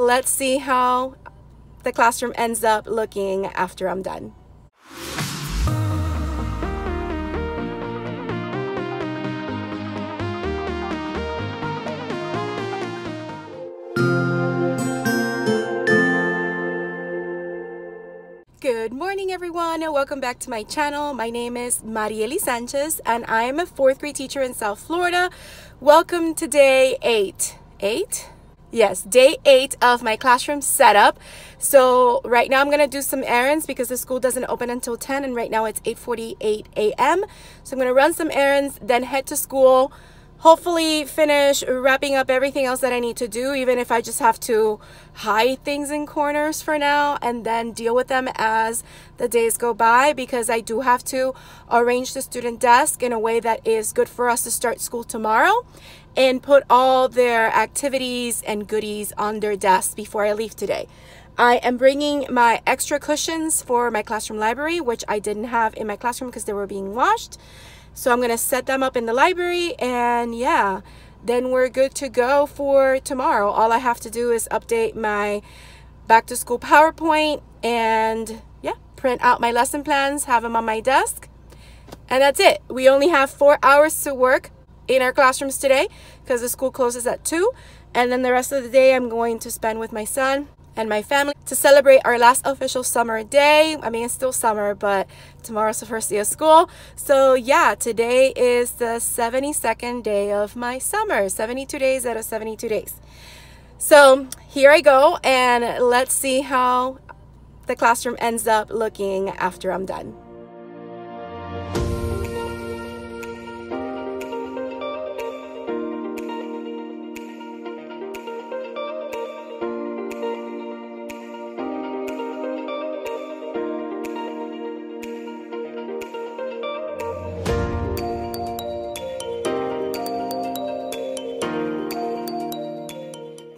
let's see how the classroom ends up looking after I'm done. Good morning, everyone, and welcome back to my channel. My name is Mariely Sanchez, and I am a 4th grade teacher in South Florida. Welcome to day 8. Yes, day 8 of my classroom setup. So right now I'm gonna do some errands because the school doesn't open until 10, and right now it's 8:48 a.m. So I'm gonna run some errands, then head to school. Hopefully finish wrapping up everything else that I need to do, even if I just have to hide things in corners for now and then deal with them as the days go by, because I do have to arrange the student desk in a way that is good for us to start school tomorrow and put all their activities and goodies on their desks before I leave today. I am bringing my extra cushions for my classroom library, which I didn't have in my classroom because they were being washed. So I'm gonna set them up in the library, and yeah, then we're good to go for tomorrow. All I have to do is update my back to school PowerPoint and yeah, print out my lesson plans, have them on my desk, and that's it. We only have 4 hours to work in our classrooms today because the school closes at 2, and then the rest of the day I'm going to spend with my son and my family to celebrate our last official summer day. I mean, it's still summer, but tomorrow's the first day of school. So yeah, today is the 72nd day of my summer, 72 days out of 72 days. So here I go, and let's see how the classroom ends up looking after I'm done.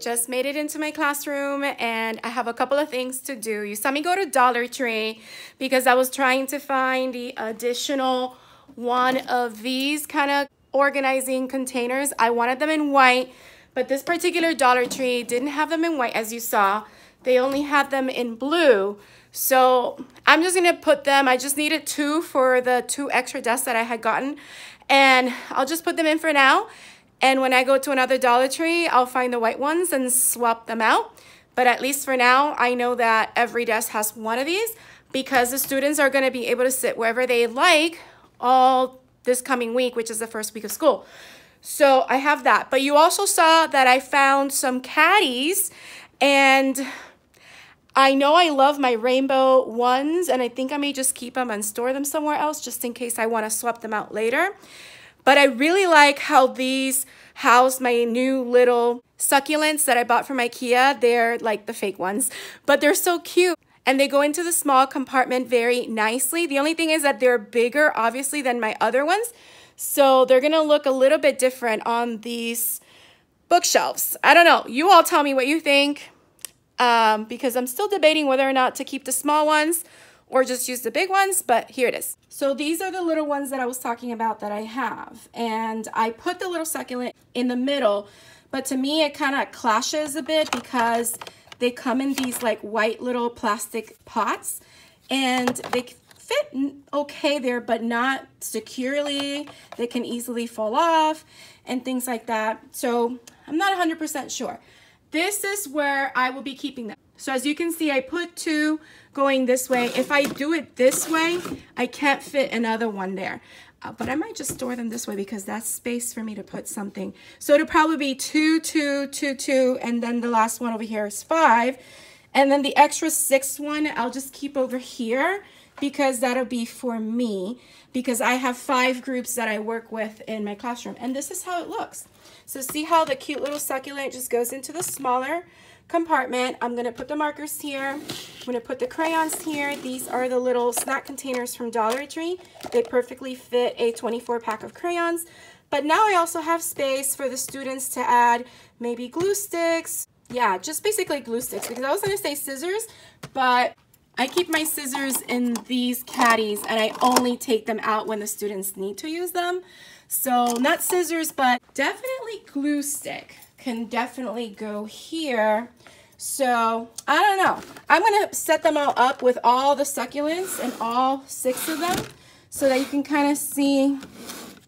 Just made it into my classroom, and I have a couple of things to do. You saw me go to Dollar Tree because I was trying to find the additional one of these kind of organizing containers. I wanted them in white, but this particular Dollar Tree didn't have them in white, as you saw. They only had them in blue. So I'm just gonna put them, I just needed 2 for the 2 extra desks that I had gotten, and I'll just put them in for now. And when I go to another Dollar Tree, I'll find the white ones and swap them out. But at least for now, I know that every desk has one of these because the students are gonna be able to sit wherever they like all this coming week, which is the first week of school. So I have that. But you also saw that I found some caddies, and I know I love my rainbow ones, and I think I may just keep them and store them somewhere else just in case I wanna swap them out later. But I really like how these house my new little succulents that I bought from IKEA. They're like the fake ones, but they're so cute. And they go into the small compartment very nicely. The only thing is that they're bigger, obviously, than my other ones. So they're gonna look a little bit different on these bookshelves. I don't know. You all tell me what you think, because I'm still debating whether or not to keep the small ones or just use the big ones, but here it is. So these are the little ones that I was talking about that I have. And I put the little succulent in the middle, but to me it kind of clashes a bit because they come in these like white little plastic pots, and they fit okay there, but not securely. They can easily fall off and things like that. So I'm not 100% sure. This is where I will be keeping them. So as you can see, I put 2 going this way. If I do it this way, I can't fit another one there. But I might just store them this way because that's space for me to put something. So it'll probably be 2, 2, 2, 2, and then the last one over here is 5. And then the extra 6th one, I'll just keep over here because that'll be for me, because I have 5 groups that I work with in my classroom. And this is how it looks. So see how the cute little succulent just goes into the smaller compartment. I'm gonna put the markers here. I'm gonna put the crayons here. These are the little snack containers from Dollar Tree. They perfectly fit a 24 pack of crayons. But now I also have space for the students to add maybe glue sticks. Yeah, just basically glue sticks, because I was gonna say scissors, but I keep my scissors in these caddies and I only take them out when the students need to use them. So not scissors, but definitely glue stick can definitely go here So I don't know. I'm gonna set them all up with all the succulents and all 6 of them so that you can kind of see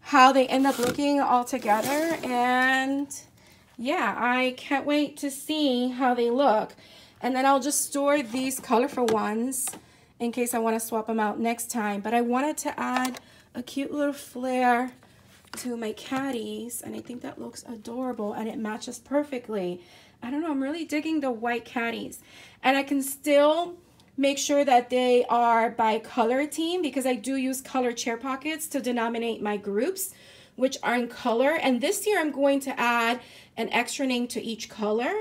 how they end up looking all together. And yeah, I can't wait to see how they look. And then I'll just store these colorful ones in case I want to swap them out next time. But I wanted to add a cute little flare to my caddies, and I think that looks adorable and it matches perfectly. I don't know, I'm really digging the white caddies. And I can still make sure that they are by color team, because I do use color chair pockets to denominate my groups, which are in color. And this year I'm going to add an extra name to each color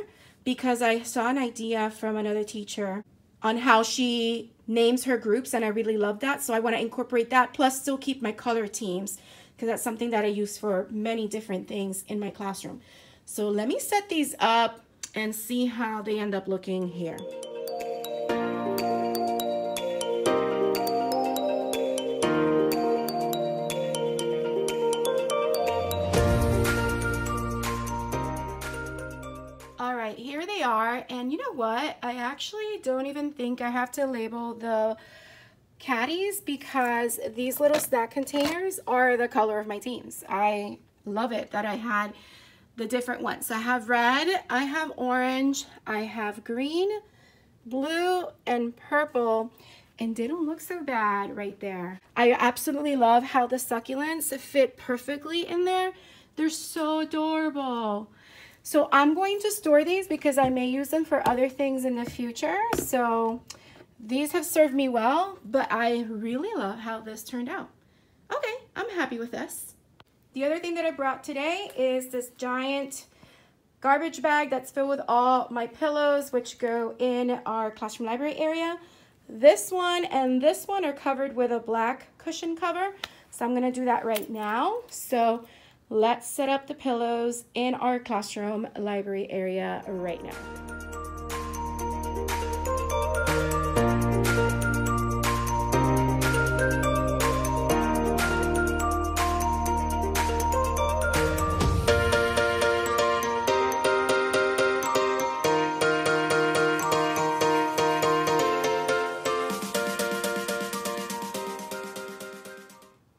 because I saw an idea from another teacher on how she names her groups, and I really love that. So I want to incorporate that, plus still keep my color teams, because that's something that I use for many different things in my classroom. So let me set these up and see how they end up looking here. All right, here they are. And you know what? I actually don't even think I have to label the caddies, because these little snack containers are the color of my teams. I love it that I had the different ones. So I have red, I have orange, I have green, blue, and purple, and they don't look so bad right there. I absolutely love how the succulents fit perfectly in there. They're so adorable. So I'm going to store these because I may use them for other things in the future. So these have served me well, but I really love how this turned out. Okay, I'm happy with this. The other thing that I brought today is this giant garbage bag that's filled with all my pillows, which go in our classroom library area. This one and this one are covered with a black cushion cover. So I'm gonna do that right now. So let's set up the pillows in our classroom library area right now.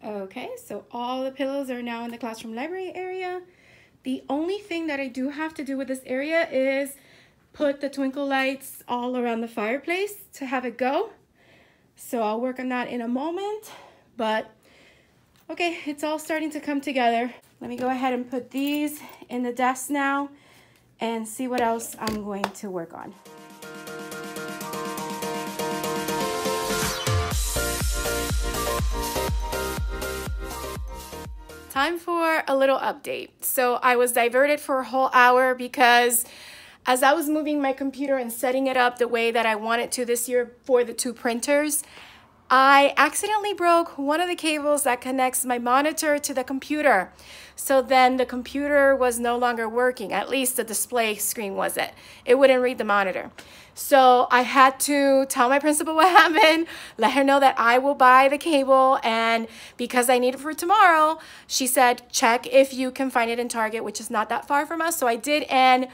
Okay, so all the pillows are now in the classroom library area. The only thing that I do have to do with this area is put the twinkle lights all around the fireplace to have it go. So I'll work on that in a moment, but okay, it's all starting to come together. Let me go ahead and put these in the desk now and see what else I'm going to work on. Time for a little update. So I was diverted for a whole hour because as I was moving my computer and setting it up the way that I wanted to this year for the 2 printers, I accidentally broke one of the cables that connects my monitor to the computer. So then the computer was no longer working, at least the display screen wasn't. It wouldn't read the monitor. So I had to tell my principal what happened, let her know that I will buy the cable, and because I need it for tomorrow, she said, check if you can find it in Target, which is not that far from us. So I did, and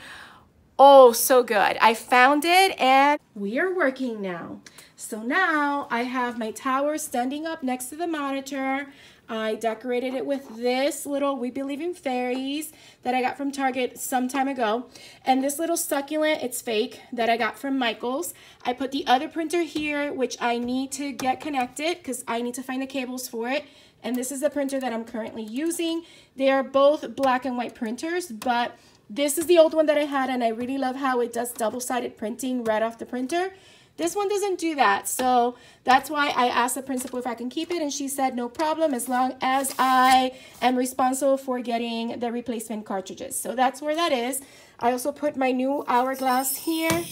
oh, so good. I found it and we are working now. So now I have my tower standing up next to the monitor. I decorated it with this little We Believe in Fairies that I got from Target some time ago. And this little succulent, it's fake, that I got from Michael's. I put the other printer here, which I need to get connected because I need to find the cables for it. And this is the printer that I'm currently using. They are both black and white printers, but this is the old one that I had, and I really love how it does double-sided printing right off the printer. This one doesn't do that, so that's why I asked the principal if I can keep it, and she said no problem as long as I am responsible for getting the replacement cartridges. So that's where that is. I also put my new hourglass here.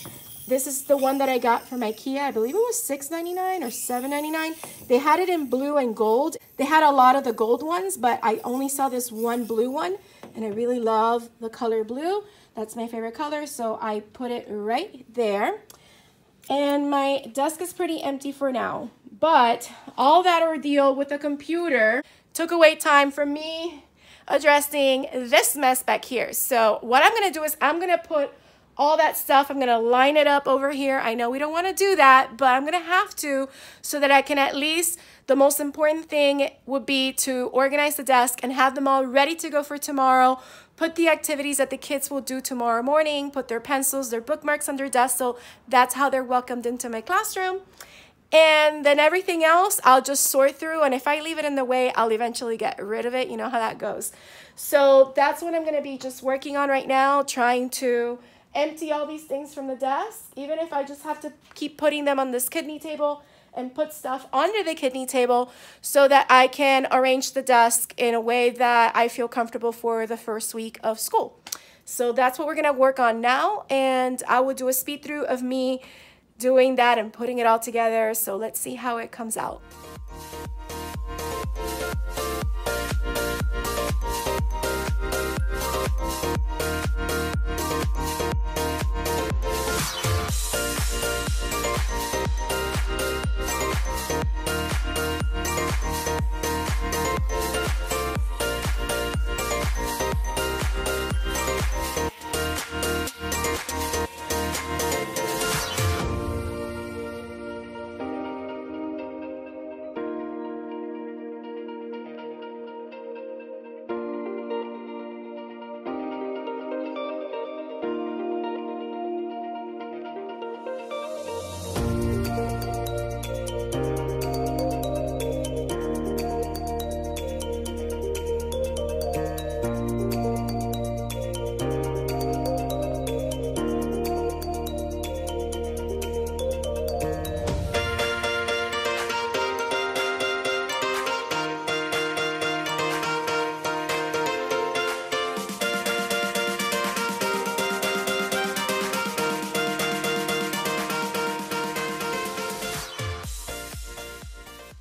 This is the one that I got from IKEA. I believe it was $6.99 or $7.99. They had it in blue and gold. They had a lot of the gold ones, but I only saw this one blue one, and I really love the color blue. That's my favorite color, so I put it right there. And my desk is pretty empty for now, but all that ordeal with the computer took away time from me addressing this mess back here. So what I'm gonna do is I'm gonna put all that stuff. I'm gonna line it up over here. I know we don't wanna do that, but I'm gonna have to, so that I can at least, the most important thing would be to organize the desk and have them all ready to go for tomorrow. Put the activities that the kids will do tomorrow morning, put their pencils, their bookmarks on their desk, so that's how they're welcomed into my classroom. And then everything else, I'll just sort through, and if I leave it in the way, I'll eventually get rid of it. You know how that goes. So that's what I'm gonna be just working on right now, trying to empty all these things from the desk, even if I just have to keep putting them on this kidney table and put stuff under the kidney table so that I can arrange the desk in a way that I feel comfortable for the first week of school. So that's what we're gonna work on now, and I will do a speed through of me doing that and putting it all together. So let's see how it comes out.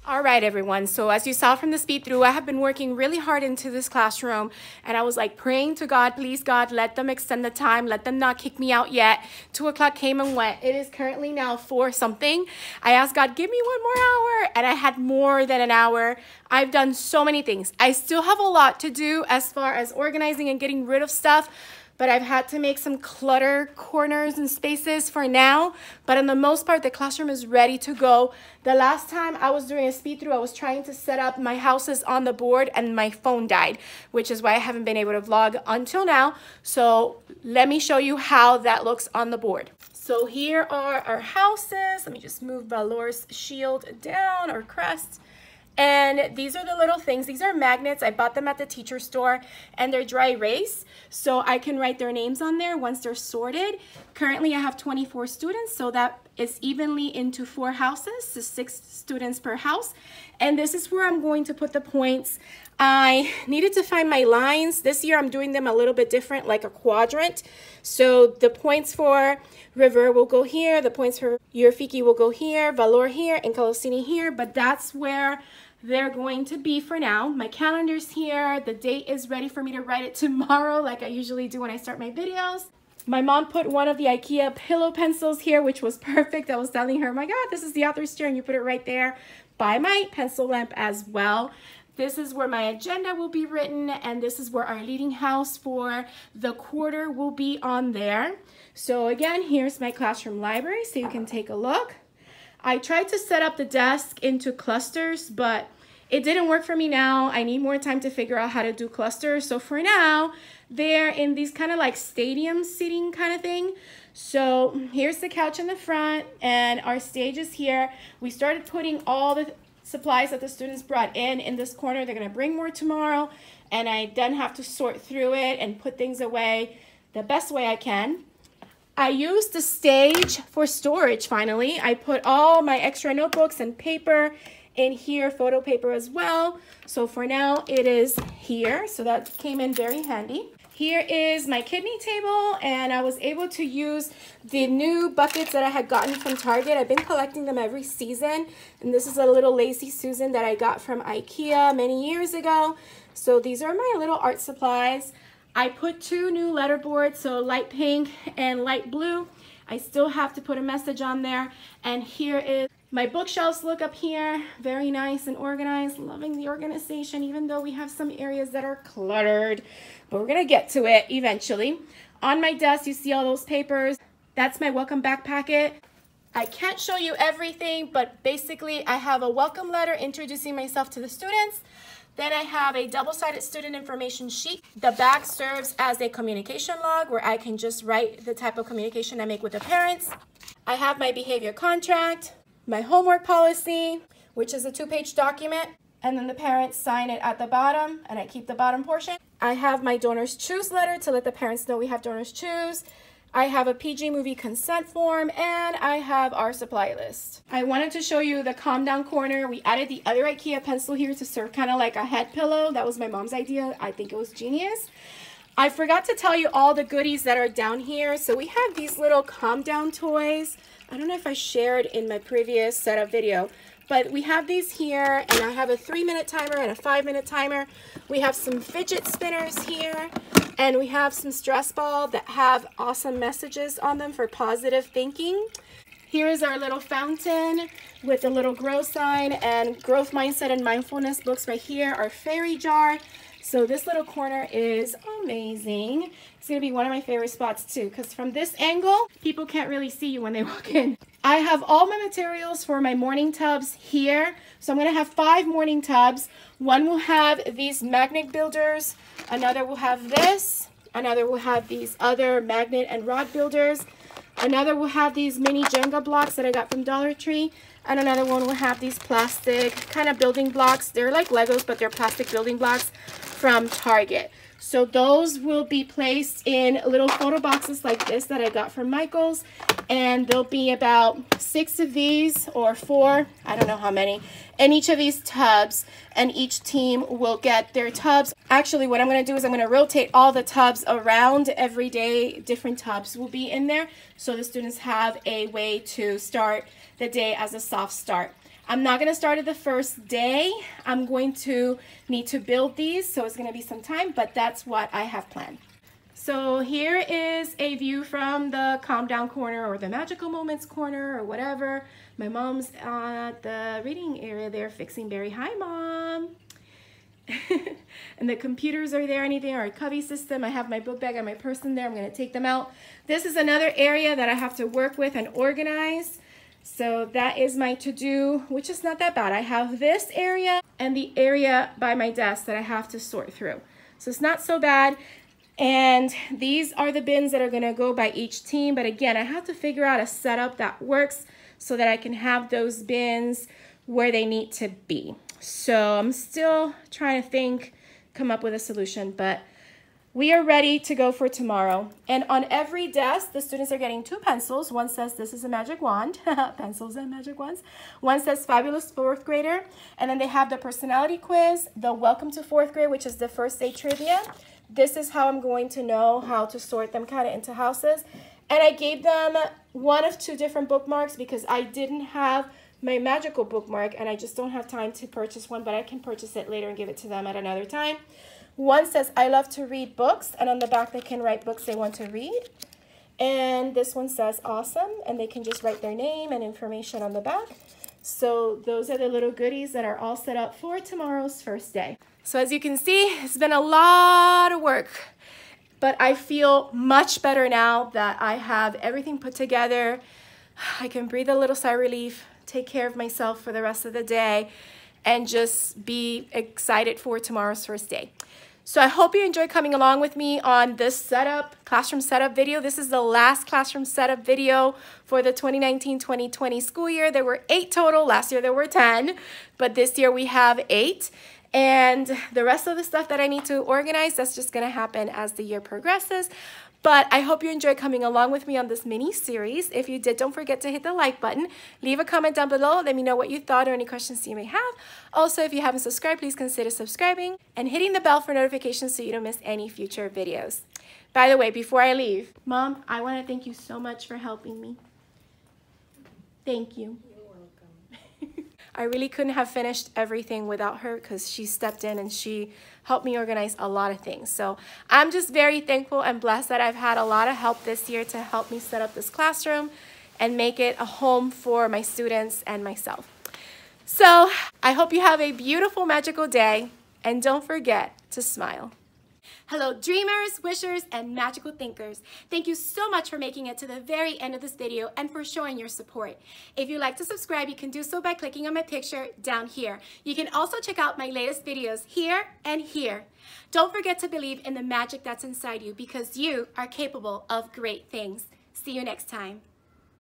All right, everyone. So as you saw from the speed through, I have been working really hard into this classroom, and I was like praying to God, please God, let them extend the time. Let them not kick me out yet. 2 o'clock came and went. It is currently now 4 something. I asked God, give me 1 more hour, and I had more than an hour. I've done so many things. I still have a lot to do as far as organizing and getting rid of stuff, but I've had to make some clutter corners and spaces for now. But on the most part, the classroom is ready to go. The last time I was doing a speed through, I was trying to set up my houses on the board and my phone died, which is why I haven't been able to vlog until now. So let me show you how that looks on the board. So here are our houses. Let me just move Valor's shield down, or crest. And these are the little things. These are magnets. I bought them at the teacher store, and they're dry erase, so I can write their names on there once they're sorted. Currently, I have 24 students, so that is evenly into 4 houses, so 6 students per house. And this is where I'm going to put the points. I needed to find my lines. This year, I'm doing them a little bit different, like a quadrant. So the points for River will go here. The points for Urfiki will go here, Valor here, and Calosini here. But that's where they're going to be for now. My calendar's here. The date is ready for me to write it tomorrow, like I usually do when I start my videos. My mom put one of the IKEA pillow pencils here, which was perfect. I was telling her, my God, this is the author's chair, and you put it right there by my pencil lamp as well. This is where my agenda will be written, and this is where our leading house for the quarter will be on there. So again, here's my classroom library, so you can take a look. I tried to set up the desk into clusters, but it didn't work for me now. I need more time to figure out how to do clusters. So for now, they're in these kind of like stadium seating kind of thing. So here's the couch in the front, and our stage is here. We started putting all the supplies that the students brought in this corner. They're gonna bring more tomorrow, and I then have to sort through it and put things away the best way I can. I used the stage for storage finally. I put all my extra notebooks and paper in here, photo paper as well. So for now it is here, so that came in very handy. Here is my kidney table, and I was able to use the new buckets that I had gotten from Target. I've been collecting them every season, and this is a little Lazy Susan that I got from IKEA many years ago. So these are my little art supplies. I put 2 new letter boards, so light pink and light blue. I still have to put a message on there. And here is my bookshelves. Look up here, very nice and organized. Loving the organization, even though we have some areas that are cluttered, but we're gonna get to it eventually. On my desk, you see all those papers. That's my welcome back packet. I can't show you everything, but basically I have a welcome letter introducing myself to the students. Then I have a double-sided student information sheet. The back serves as a communication log where I can just write the type of communication I make with the parents. I have my behavior contract, my homework policy, which is a 2-page document, and then the parents sign it at the bottom, and I keep the bottom portion. I have my donors choose letter to let the parents know we have donors choose. I have a PG movie consent form, and I have our supply list. I wanted to show you the calm down corner. We added the other IKEA pencil here to serve kind of like a head pillow. That was my mom's idea. I think it was genius. I forgot to tell you all the goodies that are down here. So we have these little calm down toys. I don't know if I shared in my previous setup video, but we have these here, and I have a 3-minute timer and a 5-minute timer. We have some fidget spinners here, and we have some stress balls that have awesome messages on them for positive thinking. Here is our little fountain with a little grow sign and growth mindset and mindfulness books right here. Our fairy jar. So this little corner is amazing. It's going to be one of my favorite spots too, because from this angle, people can't really see you when they walk in. I have all my materials for my morning tubs here. So I'm going to have 5 morning tubs. One will have these magnet builders. Another will have this. Another will have these other magnet and rod builders. Another will have these mini Jenga blocks that I got from Dollar Tree. And another one will have these plastic kind of building blocks. They're like Legos, but they're plastic building blocks from Target. So those will be placed in little photo boxes like this that I got from Michael's. And there'll be about 6 of these or 4, I don't know how many, in each of these tubs. And each team will get their tubs. Actually, what I'm going to do is I'm going to rotate all the tubs around every day. Different tubs will be in there. So the students have a way to start the day as a soft start. I'm not going to start it the first day. I'm going to need to build these, so it's going to be some time, but that's what I have planned. So here is a view from the calm down corner or the magical moments corner or whatever. My mom's at the reading area there fixing berry. Hi, Mom. And the computers are there, anything, or a cubby system. I have my book bag and my purse in there. I'm going to take them out. This is another area that I have to work with and organize. So that is my to-do, which is not that bad. I have this area and the area by my desk that I have to sort through. So it's not so bad. And these are the bins that are going to go by each team. But again, I have to figure out a setup that works so that I can have those bins where they need to be. So I'm still trying to come up with a solution, but we are ready to go for tomorrow. And on every desk, the students are getting 2 pencils. One says, "This is a magic wand." Pencils and magic wands. One says, "Fabulous 4th grader." And then they have the personality quiz, the welcome to 4th grade, which is the first day trivia. This is how I'm going to know how to sort them kind of into houses. And I gave them 1 of 2 different bookmarks because I didn't have my magical bookmark and I just don't have time to purchase one, but I can purchase it later and give it to them at another time. One says, "I love to read books," and on the back they can write books they want to read. And this one says, "Awesome," and they can just write their name and information on the back. So those are the little goodies that are all set up for tomorrow's first day. So as you can see, it's been a lot of work, but I feel much better now that I have everything put together. I can breathe a little sigh of relief, take care of myself for the rest of the day, and just be excited for tomorrow's first day. So I hope you enjoy coming along with me on this classroom setup video. This is the last classroom setup video for the 2019-2020 school year. There were 8 total. Last year there were 10, but this year we have 8. And the rest of the stuff that I need to organize, that's just gonna happen as the year progresses. But I hope you enjoyed coming along with me on this mini series. If you did, don't forget to hit the like button. Leave a comment down below. Let me know what you thought or any questions you may have. Also, if you haven't subscribed, please consider subscribing and hitting the bell for notifications so you don't miss any future videos. By the way, before I leave, Mom, I want to thank you so much for helping me. Thank you. I really couldn't have finished everything without her because she stepped in and she helped me organize a lot of things. So I'm just very thankful and blessed that I've had a lot of help this year to help me set up this classroom and make it a home for my students and myself. So I hope you have a beautiful, magical day, and don't forget to smile. Hello, dreamers, wishers, and magical thinkers. Thank you so much for making it to the very end of this video and for showing your support. If you'd like to subscribe, you can do so by clicking on my picture down here. You can also check out my latest videos here and here. Don't forget to believe in the magic that's inside you because you are capable of great things. See you next time.